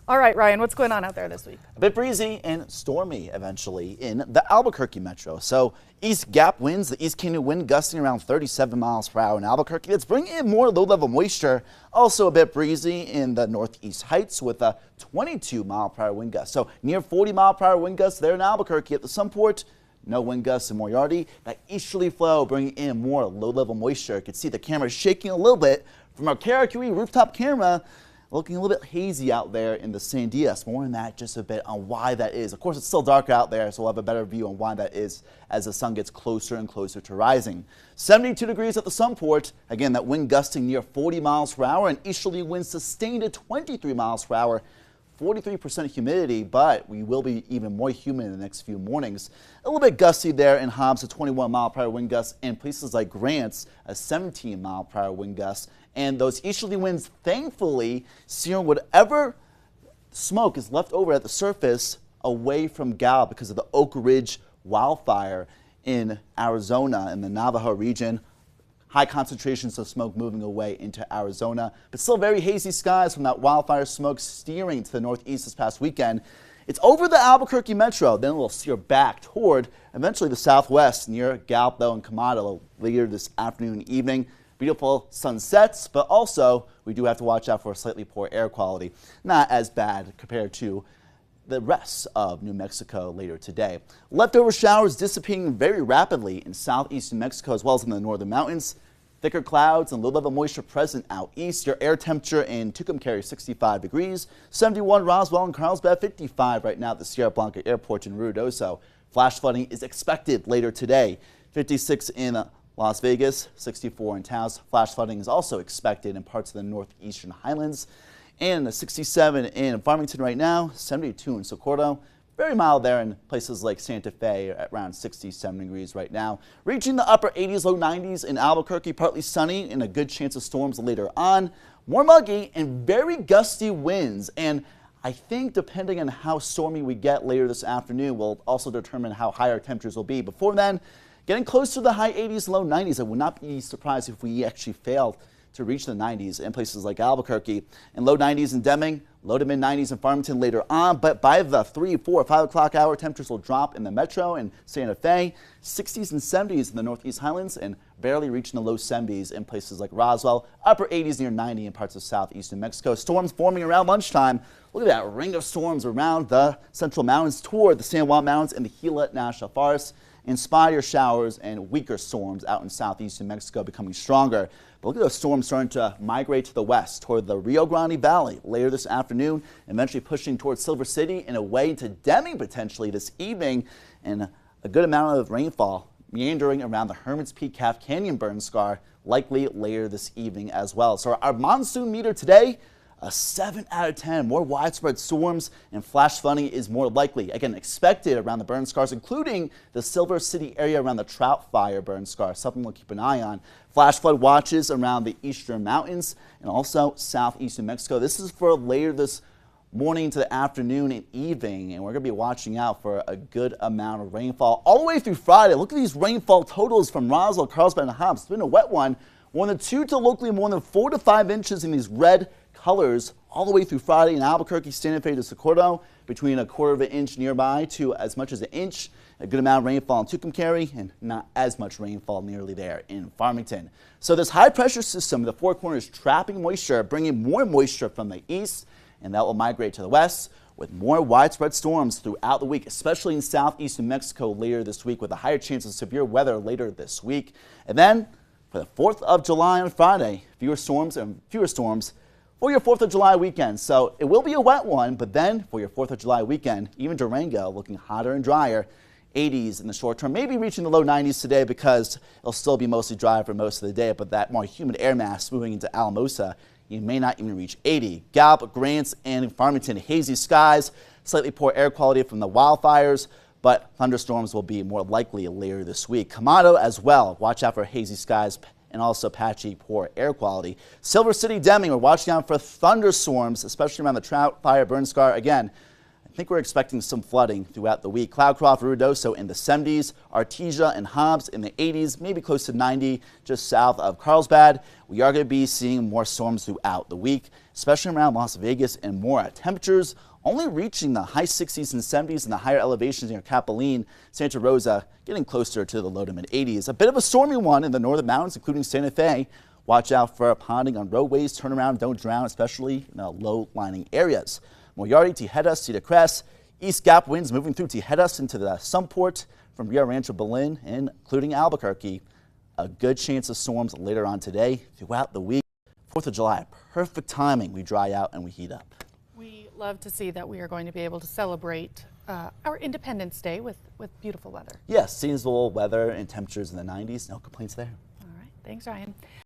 All right, Ryan, what's going on out there this week? A bit breezy and stormy eventually in the Albuquerque metro. So east gap winds, the east Canyon wind gusting around 37 miles per hour in Albuquerque. That's bringing in more low-level moisture. Also a bit breezy in the northeast heights with a 22 mile per hour wind gust. So near 40 mile per hour wind gusts there in Albuquerque. At the Sunport, no wind gusts in Moriarty. That easterly flow bringing in more low-level moisture. You can see the camera shaking a little bit from our KRQE rooftop camera. Looking a little bit hazy out there in the Sandias. More on that just a bit on why that is. Of course, it's still dark out there, so we'll have a better view on why that is as the sun gets closer and closer to rising. 72 degrees at the Sunport. Again, that wind gusting near 40 miles per hour and easterly winds sustained at 23 miles per hour. 43% humidity, but we will be even more humid in the next few mornings. A little bit gusty there in Hobbs, a 21 mile per hour wind gust, and places like Grants, a 17 mile per hour wind gust. And those easterly winds, thankfully, steering whatever smoke is left over at the surface away from Gallup because of the Oak Ridge wildfire in Arizona in the Navajo region. High concentrations of smoke moving away into Arizona, but still very hazy skies from that wildfire smoke steering to the northeast this past weekend. It's over the Albuquerque metro, then we'll steer back toward eventually the southwest near Gallup, though, and Camado later this afternoon and evening. Beautiful sunsets, but also we do have to watch out for slightly poor air quality. Not as bad compared to the rest of New Mexico later today. Leftover showers dissipating very rapidly in southeast New Mexico as well as in the northern mountains. Thicker clouds and low-level moisture present out east. Your air temperature in Tucumcari 65 degrees, 71 Roswell and Carlsbad, 55 right now at the Sierra Blanca Airport in Ruidoso. Flash flooding is expected later today. 56 in Las Vegas, 64 in Taos. Flash flooding is also expected in parts of the northeastern highlands. And 67 in Farmington right now, 72 in Socorro. Very mild there in places like Santa Fe at around 67 degrees right now. Reaching the upper 80s, low 90s in Albuquerque, partly sunny and a good chance of storms later on. More muggy and very gusty winds. And I think depending on how stormy we get later this afternoon will also determine how high our temperatures will be. Before then, getting close to the high 80s, low 90s. I would not be surprised if we actually failed to reach the 90s in places like Albuquerque, and low 90s in Deming, low to mid 90s in Farmington later on. But by the 3, 4, 5 o'clock hour, temperatures will drop in the metro and Santa Fe, 60s and 70s in the northeast highlands, and barely reaching the low 70s in places like Roswell, upper 80s near 90 in parts of southeast New Mexico. Storms forming around lunchtime. Look at that ring of storms around the central mountains toward the San Juan Mountains and the Gila National Forest. Inspire showers and weaker storms out in southeast New Mexico becoming stronger. But look at those storms starting to migrate to the west toward the Rio Grande Valley later this afternoon, eventually pushing towards Silver City and away into Deming potentially this evening, and a good amount of rainfall meandering around the Hermit's Peak Calf Canyon burn scar likely later this evening as well. So our monsoon meter today, a 7 out of 10. More widespread storms and flash flooding is more likely. Again, expected around the burn scars, including the Silver City area around the Trout Fire burn scar. Something we'll keep an eye on. Flash flood watches around the eastern mountains and also southeast New Mexico. This is for later this morning to the afternoon and evening, and we're going to be watching out for a good amount of rainfall all the way through Friday. Look at these rainfall totals from Roswell, Carlsbad, and Hobbs. It's been a wet one. More than 2 to locally more than 4 to 5 inches in these red colors all the way through Friday in Albuquerque, Santa Fe to Socorro, between a quarter of an inch nearby to as much as an inch. A good amount of rainfall in Tucumcari and not as much rainfall nearly there in Farmington. So this high pressure system in the Four Corners trapping moisture, bringing more moisture from the east, and that will migrate to the west with more widespread storms throughout the week, especially in southeast New Mexico later this week with a higher chance of severe weather later this week. And then for the 4th of July on Friday, fewer storms for your 4th of July weekend. So it will be a wet one, but then for your 4th of July weekend, even Durango looking hotter and drier. 80s in the short term, maybe reaching the low 90s today because it'll still be mostly dry for most of the day, but that more humid air mass moving into Alamosa, you may not even reach 80. Gallup, Grants, and Farmington, hazy skies, slightly poor air quality from the wildfires, but thunderstorms will be more likely later this week. Camado as well, watch out for hazy skies and also patchy poor air quality. Silver City, Deming, we're watching out for thunderstorms, especially around the Trout Fire burn scar. Again, I think we're expecting some flooding throughout the week. Cloudcroft, Ruidoso in the 70s, Artesia and Hobbs in the 80s, maybe close to 90 just south of Carlsbad. We are going to be seeing more storms throughout the week, especially around Las Vegas and more. Temperatures only reaching the high 60s and 70s in the higher elevations near Capitoline, Santa Rosa, getting closer to the low to mid 80s. A bit of a stormy one in the northern mountains, including Santa Fe. Watch out for ponding on roadways, turn around, don't drown, especially in the low-lying areas. Moriarty, Tijedas, Cedar Crest, East Gap winds moving through Tijedas into the Sunport from Rio Rancho Berlin, including Albuquerque. A good chance of storms later on today throughout the week. 4th of July, perfect timing. We dry out and we heat up. We love to see that we are going to be able to celebrate our Independence Day with beautiful weather. Yes, seasonable weather and temperatures in the 90s. No complaints there. All right. Thanks, Ryan.